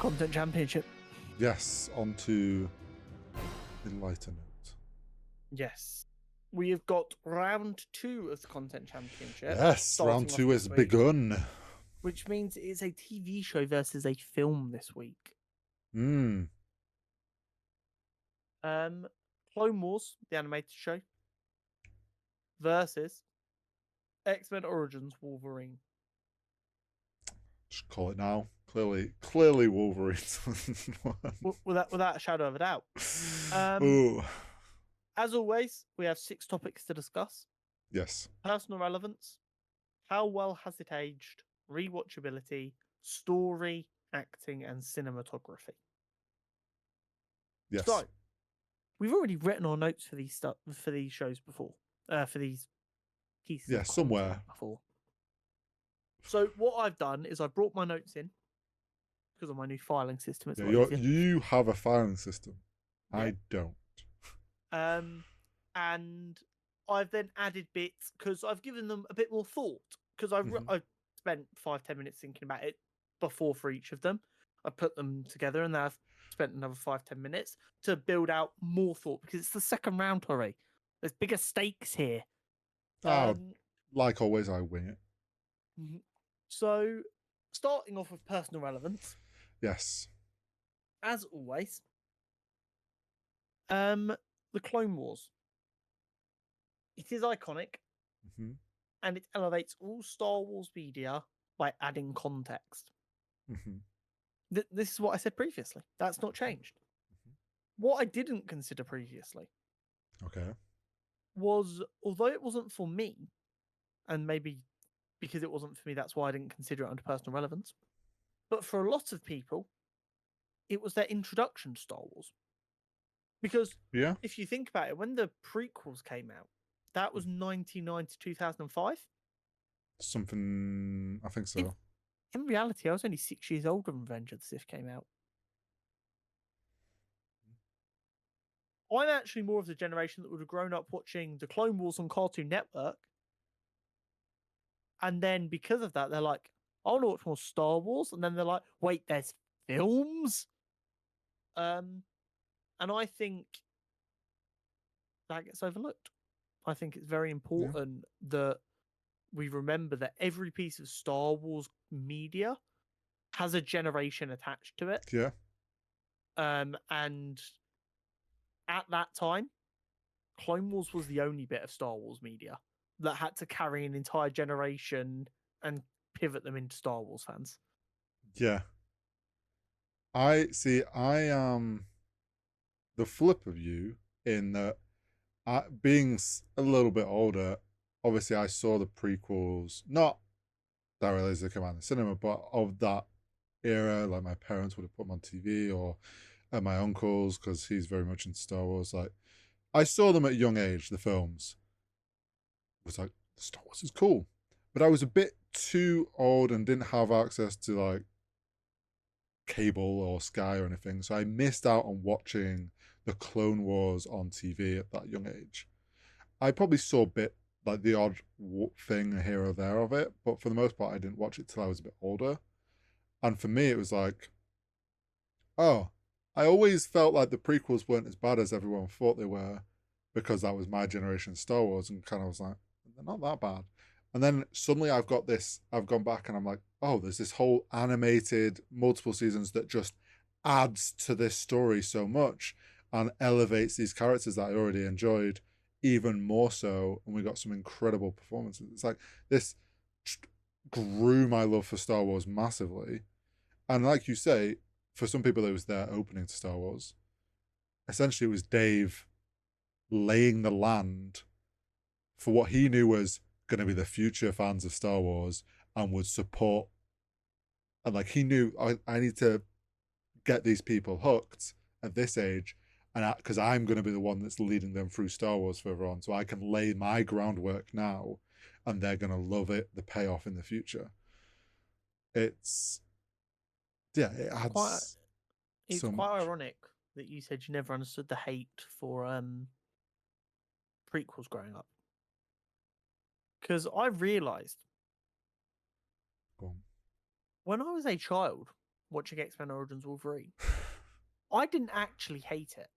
Content Championship. Yes, on to the lighter note. Yes. We have got round 2 of the Content Championship. Yes, round 2 has begun. Which means it's a TV show versus a film this week. Hmm. Clone Wars, the animated show, versus X-Men Origins Wolverine. Just call it now. Clearly Wolverine. without a shadow of a doubt. Ooh. As always, we have 6 topics to discuss. Yes. Personal relevance, how well has it aged, rewatchability, story, acting, and cinematography. Yes. So, we've already written our notes for these shows before. For these pieces. Yeah, somewhere before. So what I've done is I brought my notes in because of my new filing system. You have a filing system. Yeah. I don't. And I've then added bits because I've given them a bit more thought because I've spent 5-10 minutes thinking about it before for each of them. I put them together and then I've spent another 5-10 minutes to build out more thought because it's the second round, Tori. There's bigger stakes here. Like always, I wing it. So, starting off with personal relevance. Yes. As always, the Clone Wars. It is iconic, and it elevates all Star Wars media by adding context. This is what I said previously. That's not changed. What I didn't consider previously, was although it wasn't for me, and maybe because it wasn't for me, that's why I didn't consider it under personal relevance. But for a lot of people, it was their introduction to Star Wars. Because if you think about it, when the prequels came out, that was 1999 to 2005. Something, I think so. In reality, I was only 6 years old when Revenge of the Sith came out. I'm actually more of the generation that would have grown up watching the Clone Wars on Cartoon Network. And then because of that, they're like, I want to watch more Star Wars. And then they're like, wait, there's films? And I think that gets overlooked. I think it's very important that we remember that every piece of Star Wars media has a generation attached to it. Yeah. And at that time, Clone Wars was the only bit of Star Wars media that had to carry an entire generation and pivot them into Star Wars fans. Yeah. I am the flip of you in that being a little bit older, obviously I saw the prequels, not directly as they came out in the cinema, but of that era. Like my parents would have put them on TV, or my uncles, because he's very much into Star Wars. Like I saw them at a young age, the films. It was like, Star Wars is cool. But I was a bit too old and didn't have access to like cable or Sky or anything, so I missed out on watching the Clone Wars on TV at that young age. I probably saw a bit, like the odd thing here or there of it, but for the most part I didn't watch it till I was a bit older. And for me it was like, oh, I always felt like the prequels weren't as bad as everyone thought they were, because that was my generation of Star Wars, and kind of was like, they're not that bad. And then suddenly I've gone back and I'm like, oh, there's this whole animated multiple seasons that just adds to this story so much and elevates these characters that I already enjoyed even more so. And we got some incredible performances. It's like this grew my love for Star Wars massively. And like you say, for some people it was their opening to Star Wars. Essentially it was Dave laying the land for what he knew was going to be the future fans of Star Wars and would support. And like he knew, I need to get these people hooked at this age, and because I'm going to be the one that's leading them through Star Wars further on, so I can lay my groundwork now and they're going to love it, the payoff in the future. It adds it's quite ironic that you said you never understood the hate for prequels growing up, because I realized when I was a child watching X-Men Origins Wolverine. I didn't actually hate it.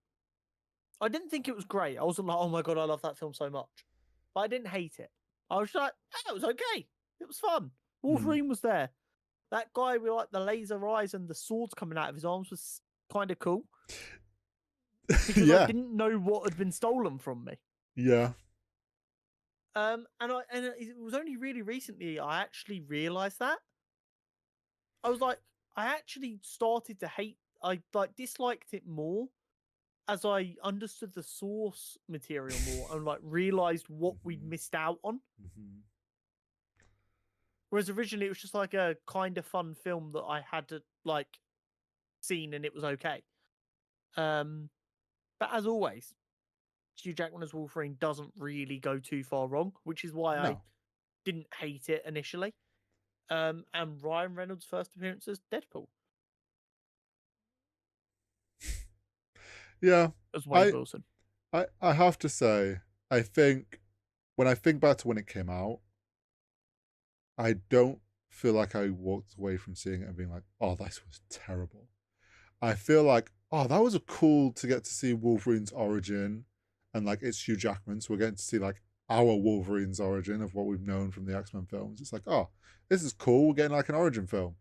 I didn't think it was great. I wasn't like, oh my god, I love that film so much. But I didn't hate it. I was like, it was okay. It was fun. Wolverine was there. That guy with like the laser eyes and the swords coming out of his arms was kind of cool. Because I Yeah. didn't know what had been stolen from me. Yeah. And it was only really recently I actually realized that. I was like, I actually started to hate. I like disliked it more as I understood the source material more and like realized what we'd missed out on. Whereas originally it was just like a kind of fun film that I had to like seen and it was okay. But as always, Hugh Jackman as Wolverine doesn't really go too far wrong, which is why I No. didn't hate it initially. And Ryan Reynolds' first appearance as Deadpool Yeah. as Wade I Wilson. I have to say, I think when I think back to when it came out, I don't feel like I walked away from seeing it and being like, oh, this was terrible. I feel like, oh, that was a cool to get to see Wolverine's origin, and like it's Hugh Jackman, so we're getting to see like our Wolverine's origin of what we've known from the X-Men films. It's like, oh, this is cool. We're getting like an origin film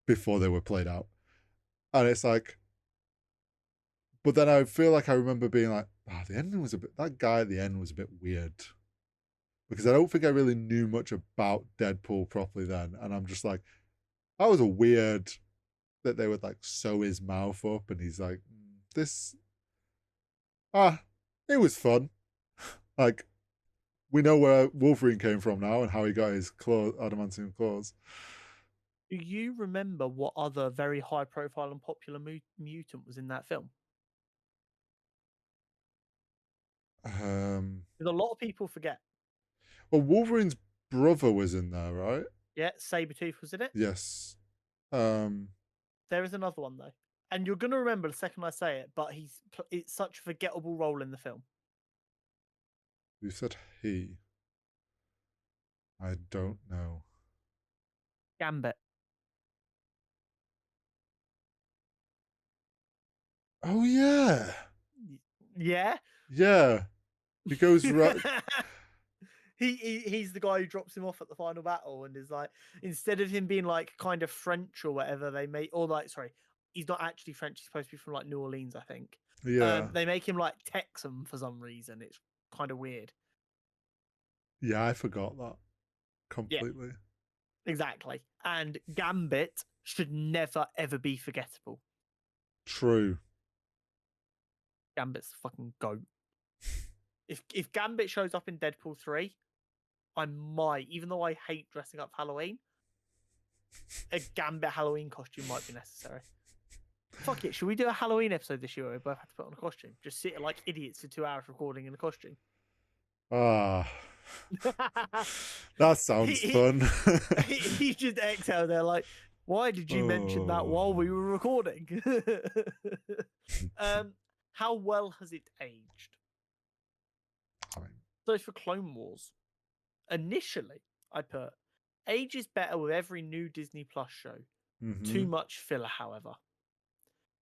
before they were played out. And it's like, but then I feel like I remember being like, oh, the ending was a bit, that guy at the end was a bit weird. Because I don't think I really knew much about Deadpool properly then. And I'm just like, that was a weird that they would like sew his mouth up and he's like, this, it was fun. Like, we know where Wolverine came from now and how he got his adamantium claws. Do you remember what other very high profile and popular mutant was in that film? Because a lot of people forget. Well, Wolverine's brother was in there, right? Yeah, Sabretooth was in it. Yes. There is another one though. And you're going to remember the second I say it, but it's such a forgettable role in the film. You said he. I don't know. Gambit. Oh yeah. Yeah. Yeah. He goes right. He's the guy who drops him off at the final battle and is like, instead of him being like kind of French or whatever, they make, or like, sorry, he's not actually French. He's supposed to be from like New Orleans, I think. Yeah. They make him like Texan for some reason. It's kind of weird. Yeah, I forgot that completely. Yeah, exactly. And Gambit should never ever be forgettable. True. Gambit's fucking goat. If Gambit shows up in Deadpool 3, I might, even though I hate dressing up for Halloween, a Gambit Halloween costume might be necessary. Fuck it, should we do a Halloween episode this year where we both have to put on a costume? Just sit like idiots for 2 hours recording in a costume. Ah. That sounds fun. He just exhaled there like, why did you mention that while we were recording? How well has it aged? So for Clone Wars, initially I put age is better with every new Disney Plus show. Too much filler, however.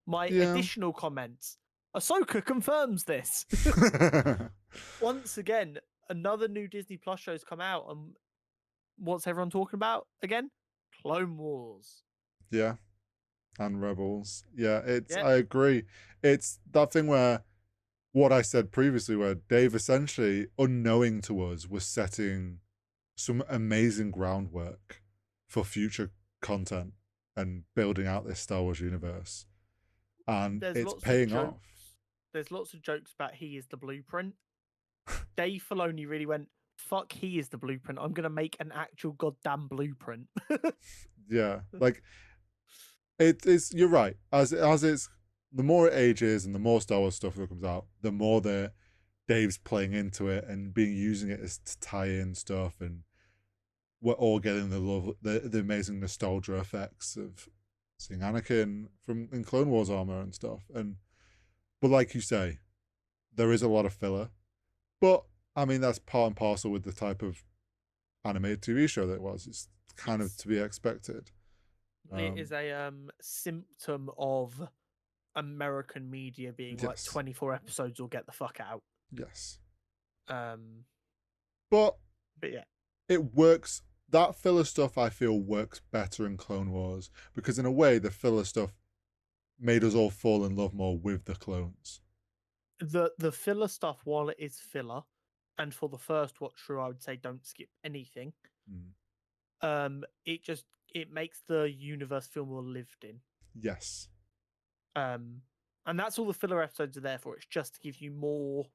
My additional comments, Ahsoka confirms this. Once again, another new Disney Plus show's come out, and what's everyone talking about again? Clone Wars. Yeah. And Rebels. Yeah, I agree. It's that thing where what I said previously, where Dave essentially, unknowing to us, was setting some amazing groundwork for future content and building out this Star Wars universe. And it's paying off. There's lots of jokes about he is the blueprint. Dave Filoni really went, fuck, he is the blueprint. I'm going to make an actual goddamn blueprint. Yeah, like, it's, you're right. As it's, the more it ages and the more Star Wars stuff that comes out, the more that Dave's playing into it and using it as to tie in stuff, and we're all getting the amazing nostalgia effects of seeing Anakin in Clone Wars armor and stuff. But like you say, there is a lot of filler. But I mean, that's part and parcel with the type of animated TV show that it was. It's kind of to be expected. It is a symptom of American media being like Yes. 24 episodes or get the fuck out. Yes. Um, But but yeah, it works. That filler stuff I feel works better in Clone Wars because in a way the filler stuff made us all fall in love more with the clones. the filler stuff, while it is filler, and for the first watch through, I would say don't skip anything. It just it makes the universe feel more lived in. Yes. And that's all the filler episodes are there for. It's just to give you more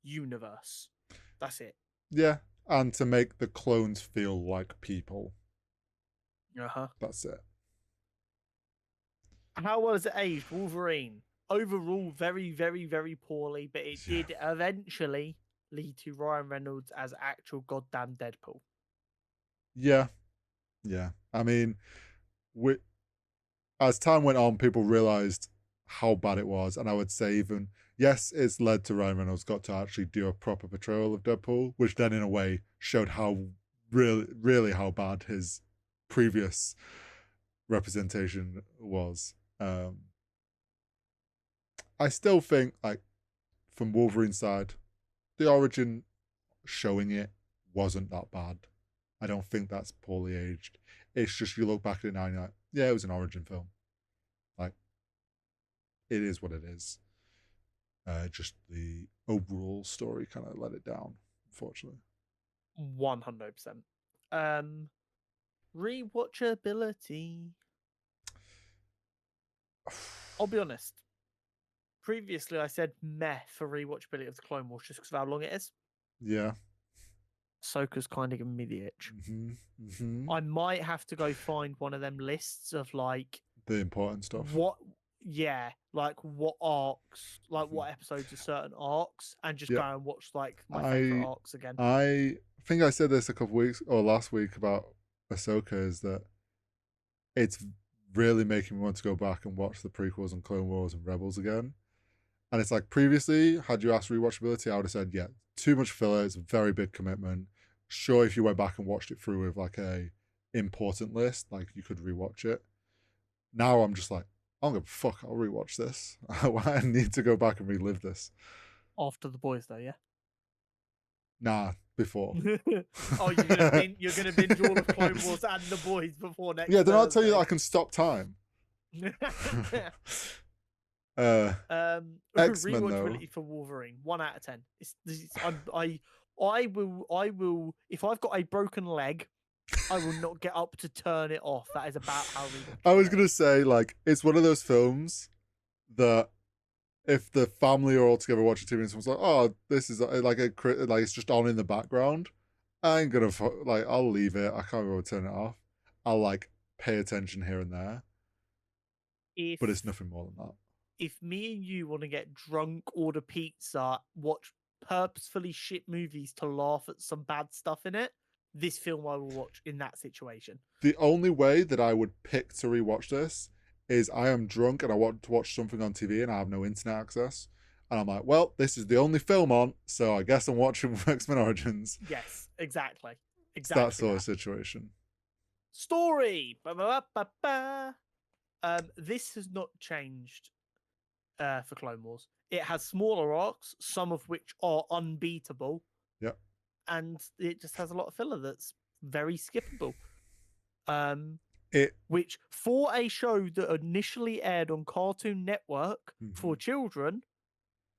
universe. That's it. Yeah, and to make the clones feel like people. Uh-huh. That's it. How well has it aged? Wolverine. Overall, very, very, very poorly, but it did eventually lead to Ryan Reynolds as actual goddamn Deadpool. Yeah. Yeah. I mean, as time went on, people realized how bad it was. And I would say even, yes, it's led to Ryan Reynolds got to actually do a proper portrayal of Deadpool, which then in a way showed how really how bad his previous representation was. I still think like from Wolverine's side, the origin showing it wasn't that bad. I don't think that's poorly aged. It's just you look back at it now and you're like, yeah, it was an origin film. Like, it is what it is. Just the overall story kind of let it down, unfortunately. 100%. Rewatchability. I'll be honest. Previously, I said meh for rewatchability of the Clone Wars just because of how long it is. Yeah. Ahsoka's kind of giving me the itch. Mm-hmm. I might have to go find one of them lists of like the important stuff. What what arcs, like what episodes of certain arcs, and just go and watch like my favorite arcs again. I think I said this a couple weeks or last week about Ahsoka is that it's really making me want to go back and watch the prequels and Clone Wars and Rebels again. And it's like previously, had you asked rewatchability, I would have said, yeah, too much filler. It's a very big commitment. Sure, if you went back and watched it through with like a important list, like you could rewatch it. Now I'm just like, I'm gonna fuck. I'll rewatch this. I need to go back and relive this. After the boys, though, yeah. Nah, before. Oh, you're gonna binge all of Clone Wars and the boys before next. Yeah, then I'll tell you that I can stop time. X-Men Rewatchability though. for Wolverine, 1 out of 10. I will if I've got a broken leg, I will not get up to turn it off. That is about how I was gonna say, like, it's one of those films that if the family are all together watching TV and someone's like, "Oh, this is like it's just on in the background," I ain't gonna like. I'll leave it. I can't really turn it off. I'll like pay attention here and there, but it's nothing more than that. If me and you want to get drunk, order pizza, watch purposefully shit movies to laugh at some bad stuff in it, this film I will watch in that situation. The only way that I would pick to rewatch this is I am drunk and I want to watch something on TV and I have no internet access. And I'm like, well, this is the only film on, so I guess I'm watching X-Men Origins. Yes, exactly. It's that sort of situation. Story. This has not changed for Clone Wars. It has smaller arcs, some of which are unbeatable. Yep. And it just has a lot of filler that's very skippable. Which for a show that initially aired on Cartoon Network for children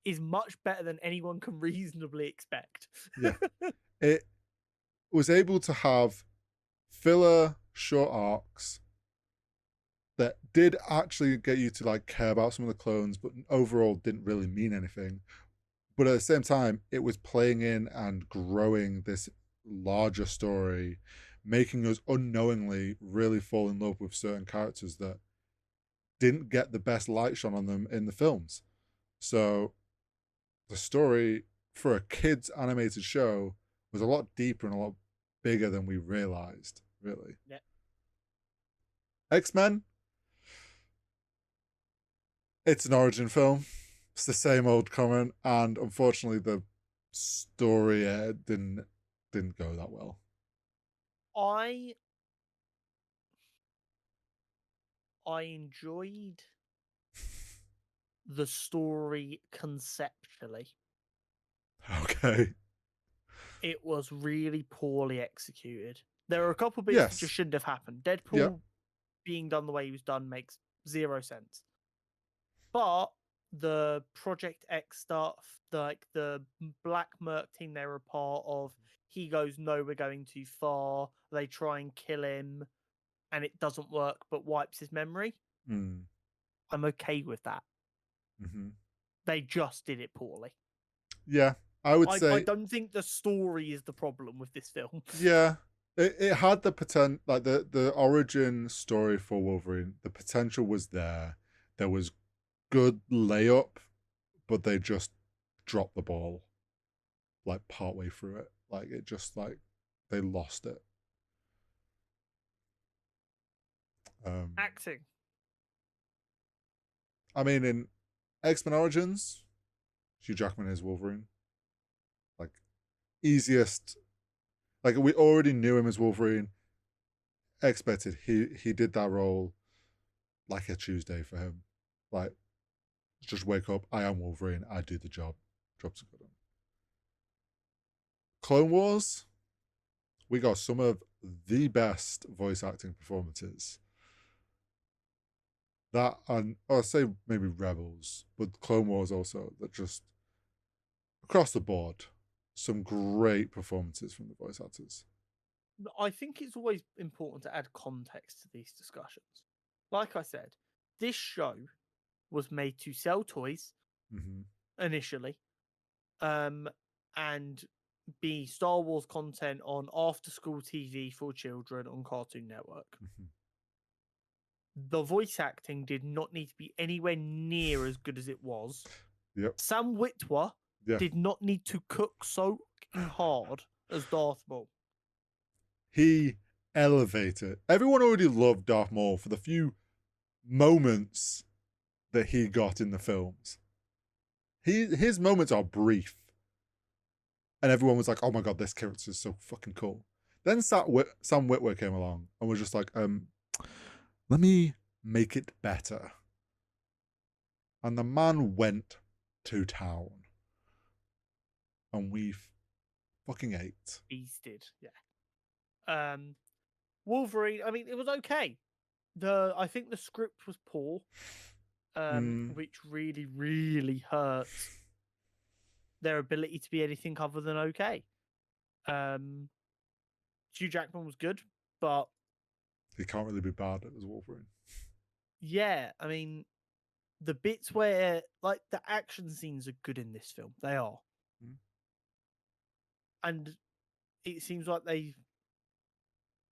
is much better than anyone can reasonably expect. Yeah. It was able to have filler short arcs that did actually get you to like care about some of the clones, but overall didn't really mean anything. But at the same time, it was playing in and growing this larger story, making us unknowingly really fall in love with certain characters that didn't get the best light shone on them in the films. So the story for a kids animated show was a lot deeper and a lot bigger than we realized, really. Yeah. X-Men, it's an origin film. It's the same old comment, and unfortunately the story didn't go that well. I enjoyed the story conceptually. Okay. It was really poorly executed. There are a couple bits that just Yes. shouldn't have happened. Yep. Deadpool being done the way he was done makes 0 sense. But the Project X stuff, like the Black Merc team they were a part of, he goes, no, we're going too far. They try and kill him, and it doesn't work, but wipes his memory. Mm. I'm okay with that. Mm-hmm. They just did it poorly. Yeah, I would I say don't think the story is the problem with this film. yeah. It had the potential, like the origin story for Wolverine. The potential was there. There was good layup, but they just dropped the ball like partway through it. Like it just like they lost it. Um, Acting. I mean, in X-Men Origins, Hugh Jackman is Wolverine. Like easiest. Like we already knew him as Wolverine. Expected he did that role like a Tuesday for him. Like just wake up. I am Wolverine. I do the job. Job's good. Clone Wars. We got some of the best voice acting performances. That and I'll say maybe Rebels, but Clone Wars also. That just across the board, some great performances from the voice actors. I think it's always important to add context to these discussions. Like I said, this show was made to sell toys Mm-hmm. initially, and be Star Wars content on after school TV for children on Cartoon Network. Mm-hmm. The voice acting did not need to be anywhere near as good as it was. Yep. Sam Witwer did not need to cook so hard as Darth Maul. He elevated. Everyone already loved Darth Maul for the few moments that he got in the films. His moments are brief, and everyone was like, "Oh my god, this character is so fucking cool." Then Sam Witwer came along and was just like, let me make it better." And the man went to town, and we fucking ate. Beasted, yeah. Wolverine. I mean, it was okay. I think the script was poor, which really, really hurt their ability to be anything other than okay. Hugh Jackman was good, but He can't really be bad as Wolverine. yeah, I mean, the bits where like the action scenes are good in this film, they are, and it seems like they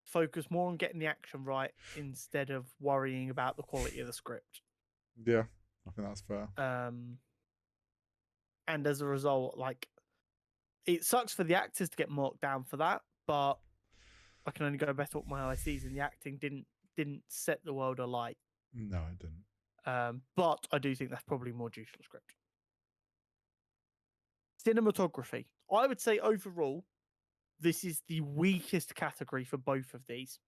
focus more on getting the action right instead of worrying about the quality of the script. Yeah, I think that's fair. And as a result, like, it sucks for the actors to get marked down for that, but I can only go back to what my eye sees, and the acting didn't set the world alight. No, it didn't. But I do think that's probably more due to the script. Cinematography. I would say overall, this is the weakest category for both of these.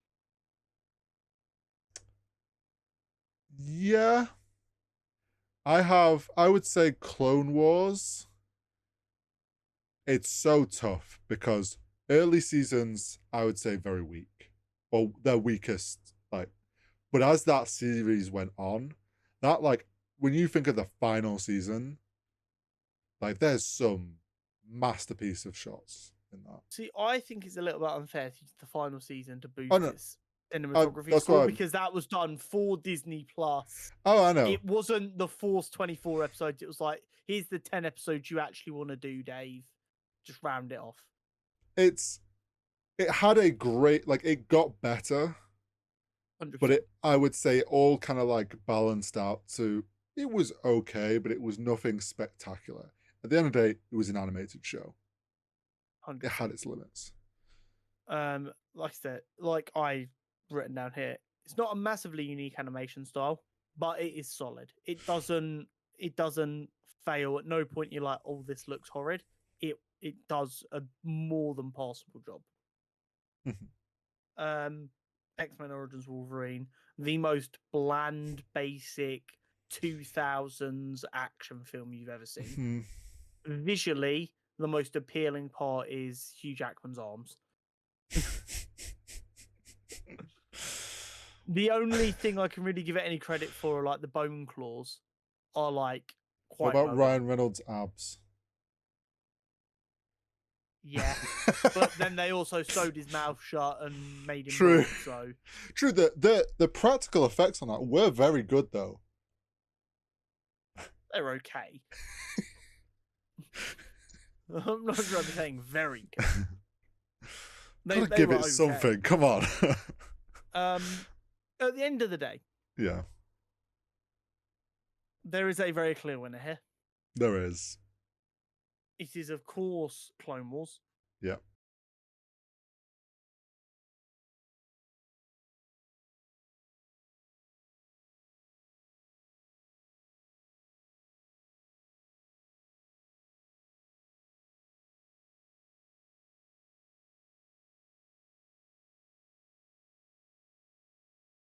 Yeah. I would say Clone Wars. It's so tough because early seasons, I would say very weak. Or their weakest, like, but as that series went on, that like when you think of the final season, like there's some masterpiece of shots in that. See, I think it's a little bit unfair to use the final season to boost Oh no, its cinematography score because that was done for Disney Plus. Oh, I know. It wasn't the Force 24 episodes. It was like, here's the 10 episodes you actually want to do, Dave. Just round it off. It had a great, like, it got better, 100%. but I would say it all kind of like balanced out to, it was okay, but it was nothing spectacular. At the end of the day, it was an animated show. 100%. It had its limits. Like I said, like I've written down here, it's not a massively unique animation style, but it is solid. It doesn't fail. At no point you're like, oh, this looks horrid. It does a more than passable job. X-Men Origins Wolverine, the most bland, basic 2000s action film you've ever seen. Visually, the most appealing part is Hugh Jackman's arms. The only thing I can really give it any credit for are like the bone claws are like What quite about well Ryan done. Reynolds' abs? Yeah. But then they also sewed his mouth shut and made him True. bald, so True. The practical effects on that were very good, though. they're okay. I'm not sure I'm saying very good. Gotta They give were it okay. something. Come on. At the end of the day, Yeah, there is a very clear winner here. there is. It is, of course, Clone Wars. Yeah.